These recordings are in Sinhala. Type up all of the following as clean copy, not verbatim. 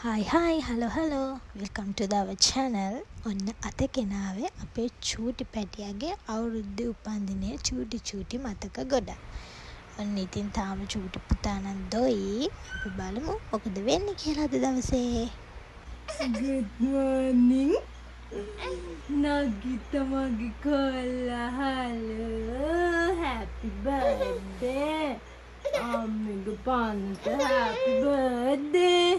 Hi, hello. Welcome to our channel. ඔන්න අද ගෙනාවේ අපේ චූටි පැටියාගේ අවුරුද්ද උපන්දිනයේ චූටි මතක ගොඩක්. ඔන්න ඉතින් තාම චූටි පුතා නම් දොයි. අපි බලමු මොකද වෙන්නේ කියලා අද දවසේ. Good morning. Nagita magi kolla. Hello. Happy birthday. Amiga Panta. Happy birthday.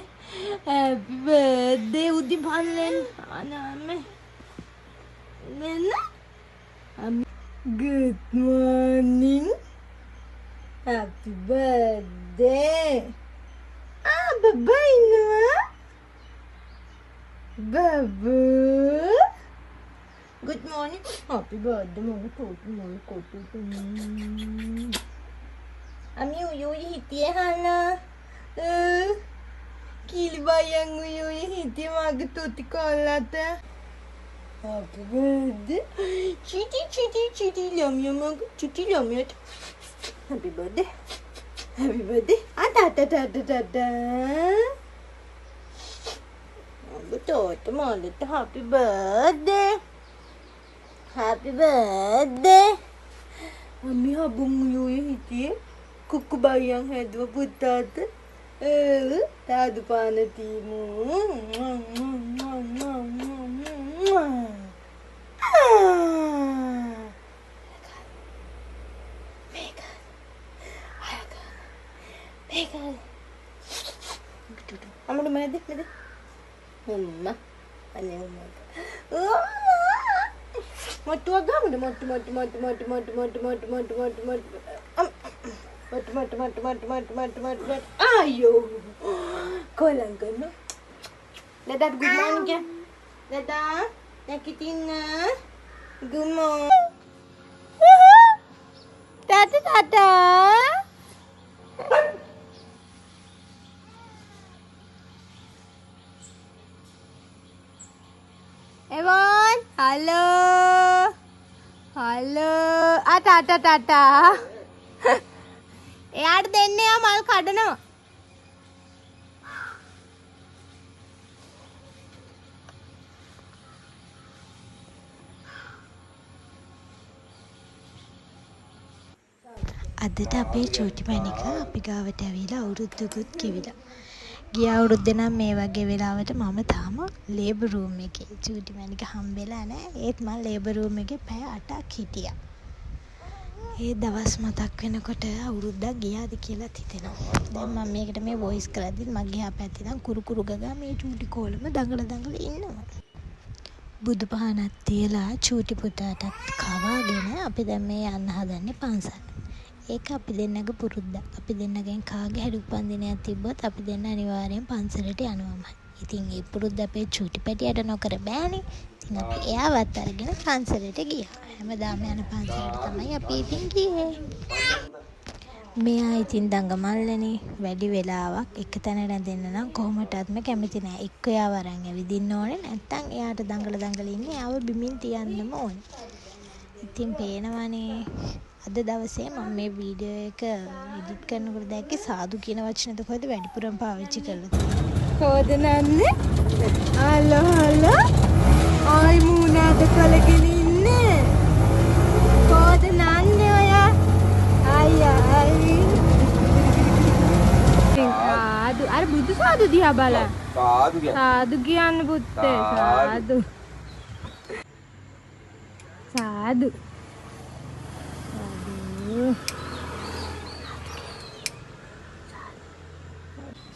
Happy birthday. Udi Panlen. Aname. Nena. Good morning. Happy birthday. Bye-bye, Noah. Babu. Good morning. Happy birthday, Mama. Ami uyuy hitiye hala. Kili bayang uyuy hitiye magtuti kolata. Happy birthday. Chiti lam yam chuti lam yat. Happy birthday. Happy birthday. Ata. Betul, malu tu happy birthday. Happy birthday. Ami habung yui hiti. Kuku bayang hai dua putat. Tadu panatimu. Megan. Kamu di mana deh? Mama, ane mama. Matu agam deh, matu. Ayo, kolang kan? Dadah, good morning ya. Dadah, nyakitina. Good morning. Dadah. Evan, halo. Ata. එයාට දෙන්නේ ආ මල් කඩනවා. අදට අපේ චූටි මැනික අපි ගාවට ඇවිල්ලා අවුරුද්දකුත් කිවිලා. ගිය අවුරුද්දේ නම් මේ වගේ වෙලාවට මම තාම ලේබර් රූම් එකේ චූටි මැනික හම්බෙලා නැහැ. ඒත් මම ලේබර් රූම් එකේ පැය 8ක් හිටියා. ඒ දවස් මතක් වෙනකොට අවුරුද්දක් ගියාද කියලා හිතෙනවා. දැන් මම මේකට මේ වොයිස් කරද්දිත් මගේ එහා පැත්තේ නම් කුරු ගගා මේ චූටි කෝලම දඟල ඉන්නවා. බුදු පහනක් තියලා චූටි පුතාටත් කවාගෙන අපි දැන් මේ යන්න හදන්නේ පන්සල්. ඒක අපි දෙන්නගේ පුරුද්දක්. අපි දෙන්නගෙන් කාගේ හරි උපන්දිනයක් තිබ්බොත් අපි දෙන්න අනිවාර්යෙන් පන්සලට යනවාමයි. ඉතින් ඒ පුරුද්ද අපේ චූටි පැටියට නොකර බෑනේ. ඉතින් අපි එයාවත් අරගෙන පන්සලට ගියා. හැමදාම යන පන්සලට තමයි අපි ඉතින් ගියේ. මෙයා ඉතින් දඟමල්ලනේ වැඩි වෙලාවක් එක තැන රැඳෙන්න නම් කොහොමටත්ම කැමති නෑ. එක්ක එයාව අරන් ඇවිදින්න ඕනේ. නැත්තම් එයාට දඟල ඉන්නේ එයාව බිමින් තියන්නම ඕනේ. ඉතින් පේනවනේ අද දවසේ මම මේ වීඩියෝ එක එඩිට් කරනකොට දැක්කේ සාදු කියන වචනද කොහෙද වැඩිපුරම පාවිච්චි කරලා තියෙන්නේ. කොහොද නන්නේ? හලෝ. ආයි මූණට කලගෙන ඉන්නේ. කොහොද නන්නේ ඔයා? ආයි. සාදු. අර බුදු සාදු දිහා බලන්න. සාදු කියන්න පුත්තේ. සාදු.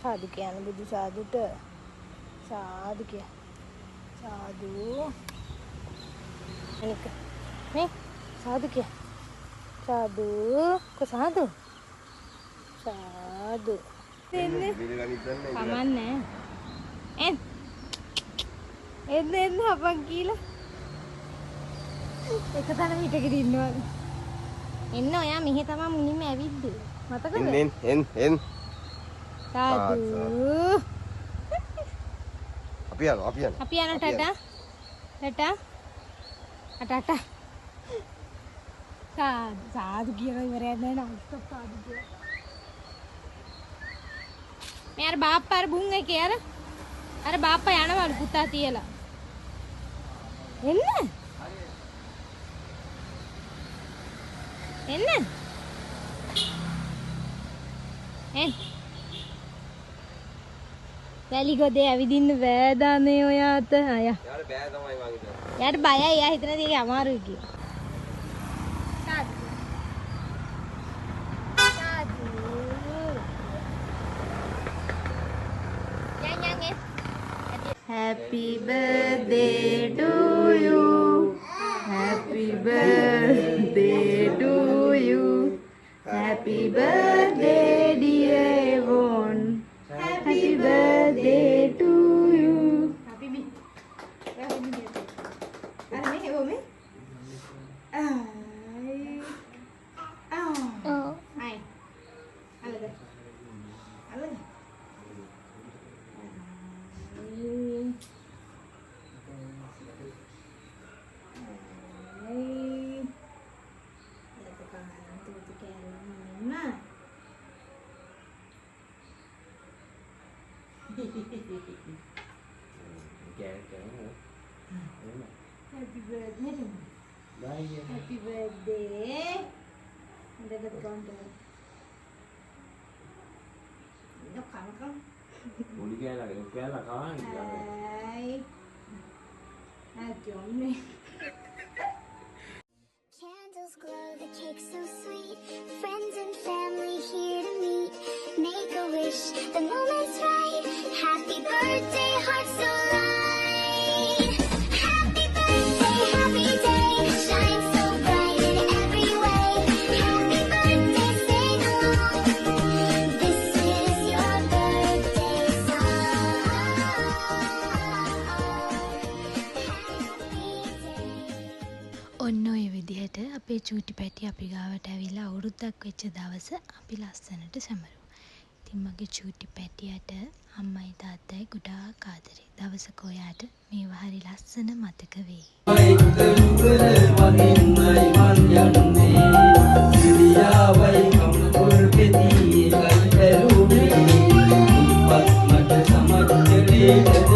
සාදු කියන බුදු සාදුට සාදු කිය. සාදු. මේක. මේ සාදු කිය. සාදු. සාදු. දෙන්නේ. කමන්නේ. එන්න අපන් කියලා. එක තැන හිටගෙන ඉන්නවා. එන්න ඔයා මෙහෙ තමයි මුලින්ම ඇවිද්දේ. මතකද? එන්. සාදු. අපි යනවා ටටා. සාදු කියලා ඉවරයක් නැහැ නං සාදු කියලා. मैं यार बाप पर बूंगे के यार අර බාප්පා යනවලු පුතා තියලා. එන්න. එන්න. වැලි ගොඩේ ඇවිදින්න බෑදානේ ඔයාට. අය. යාට බෑ තමයි මං හිතන්නේ. යාට බයයි. යා හිතන දේ අමාරුයි කියලා. සාදු. සාදු. යන්. Happy birthday to you. Happy birthday to you. Happy birthday dear Yvonne. Happy birthday to you. Happy me. Happy me. Happy me. Happy me. Oh. Hi. Hello. Hello. Happy birthday. Happy birthday. Ada counter. Nó khỏe không? Ủa đi ra là có gì đâu. Trộm đi. Candles glow, the cake so sweet. Friends and family here to meet. Make a wish, the moment's right. Happy birthday, heart so light. Happy birthday, happy day. Shine so bright in every way. Happy birthday, sing along. This is your birthday song. ඔන්න ඔය විදිහට අපේ චූටි පැටි අපි ගාවට ඇවිල්ලා අවුරුද්දක් වෙච්ච දවස අපි ලස්සනට සැමරුවා. ඉතින් මගේ චූටි පැටියට අම්මයි තාත්තයි ගොඩාක් ආදරේ. දවසක ඔයාට මේවා හරි ලස්සන මතක වෙයි. Thank you.